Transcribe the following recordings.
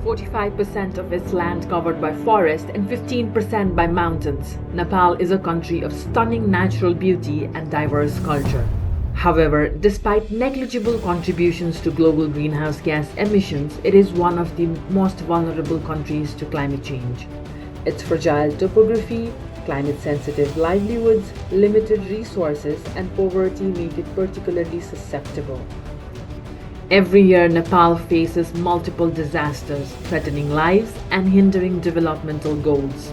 45% of its land covered by forest and 15% by mountains, Nepal is a country of stunning natural beauty and diverse culture. However, despite negligible contributions to global greenhouse gas emissions, it is one of the most vulnerable countries to climate change. Its fragile topography, climate-sensitive livelihoods, limited resources, and poverty make it particularly susceptible. Every year, Nepal faces multiple disasters, threatening lives and hindering developmental goals.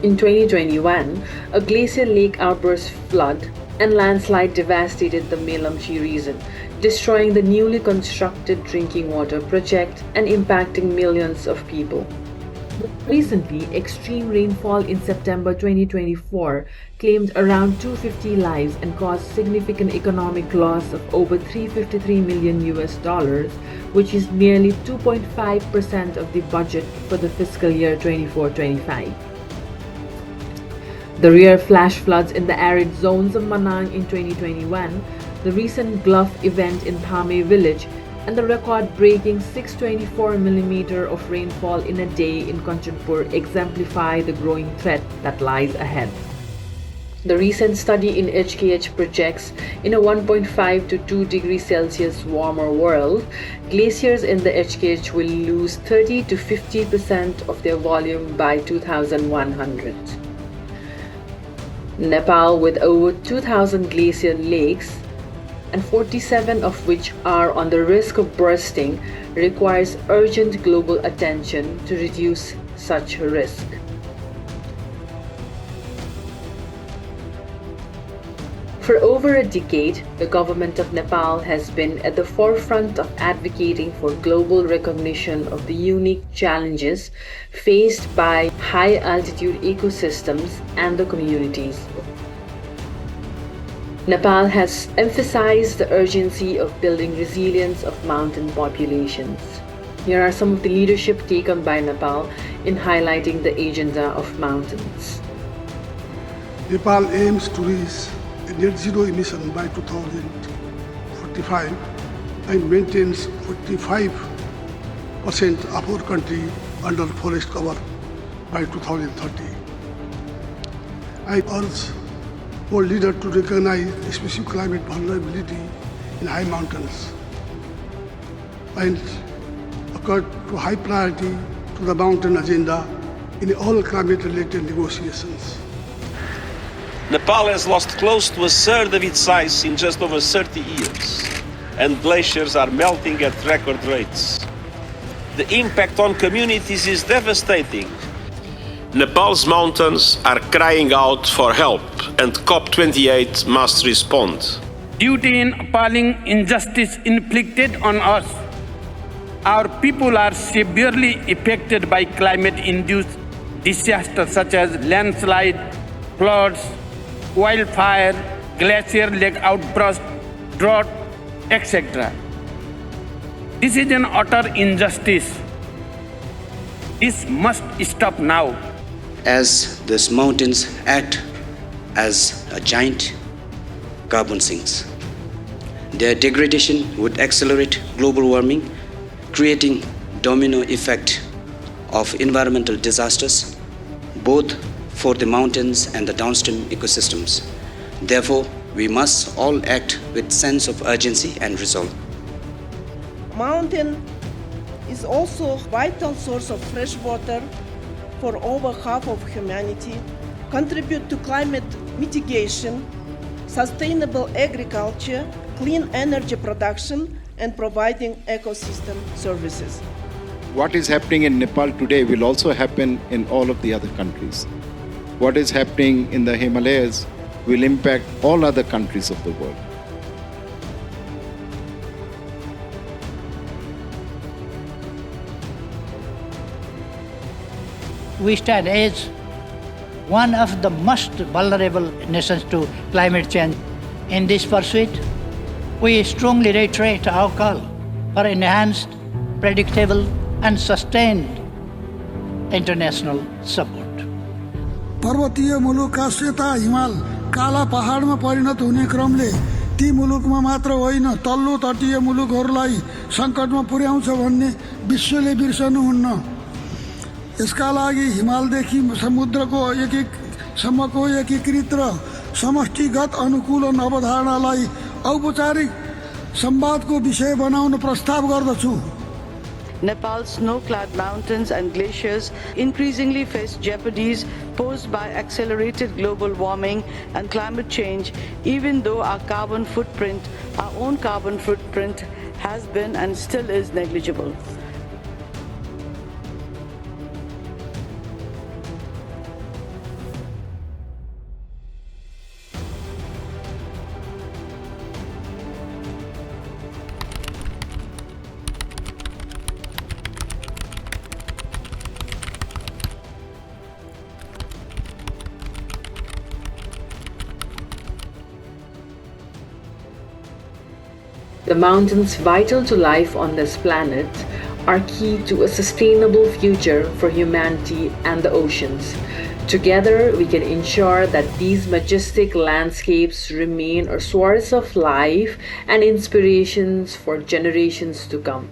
In 2021, a glacial lake outburst flood and landslide devastated the Melamchi region, destroying the newly constructed drinking water project and impacting millions of people. Recently, extreme rainfall in September 2024 claimed around 250 lives and caused significant economic loss of over $353 million, which is nearly 2.5% of the budget for the fiscal year 24-25. The rare flash floods in the arid zones of Manang in 2021, the recent Gluff event in Phame village, and the record-breaking 624mm of rainfall in a day in Kanchanpur exemplify the growing threat that lies ahead. The recent study in HKH projects in a 1.5 to 2 degrees Celsius warmer world, glaciers in the HKH will lose 30 to 50% of their volume by 2100. Nepal, with over 2,000 glacial lakes, and 47 of which are on the risk of bursting, requires urgent global attention to reduce such risk. For over a decade, the government of Nepal has been at the forefront of advocating for global recognition of the unique challenges faced by high-altitude ecosystems and the communities. Nepal has emphasized the urgency of building resilience of mountain populations. Here are some of the leadership taken by Nepal in highlighting the agenda of mountains. Nepal aims to reach a net zero emission by 2045 and maintains 45% of our country under forest cover by 2030. I urge world leaders to recognize specific climate vulnerability in high mountains and accord to high priority to the mountain agenda in all climate-related negotiations. Nepal has lost close to a third of its ice in just over 30 years, and glaciers are melting at record rates. The impact on communities is devastating. Nepal's mountains are crying out for help, and COP28 must respond. Due to an appalling injustice inflicted on us, our people are severely affected by climate-induced disasters such as landslide, floods, wildfire, glacier lake outburst, drought, etc. This is an utter injustice. This must stop now. As these mountains act as a giant carbon sinks, their degradation would accelerate global warming, creating domino effect of environmental disasters, both for the mountains and the downstream ecosystems. Therefore, we must all act with sense of urgency and resolve. Mountain is also a vital source of fresh water for over half of humanity, contribute to climate mitigation, sustainable agriculture, clean energy production, and providing ecosystem services. What is happening in Nepal today will also happen in all of the other countries. What is happening in the Himalayas will impact all other countries of the world. We stand as one of the most vulnerable nations to climate change. In this pursuit, we strongly reiterate our call for enhanced, predictable, and sustained international support. पर्वतीय मुलुकका सेता हिमाल काला पहाडमा परिणत हुने क्रमले ती मुलुकमा मात्र होइन तल्लो तटीय मुलुकहरूलाई सङ्कटमा पुर्याउँछ भन्ने विश्वले बिर्सनुहुन्न। यसका लागि हिमालदेखि समुद्रको सम्मको एकीकृत र समष्टिगत अनुकूलन अवधारणालाई औपचारिक संवादको विषय बनाउन प्रस्ताव गर्दछु। Nepal's snow-clad mountains and glaciers increasingly face jeopardies posed by accelerated global warming and climate change, even though our own carbon footprint has been and still is negligible. The mountains vital to life on this planet are key to a sustainable future for humanity and the oceans. Together, we can ensure that these majestic landscapes remain a source of life and inspirations for generations to come.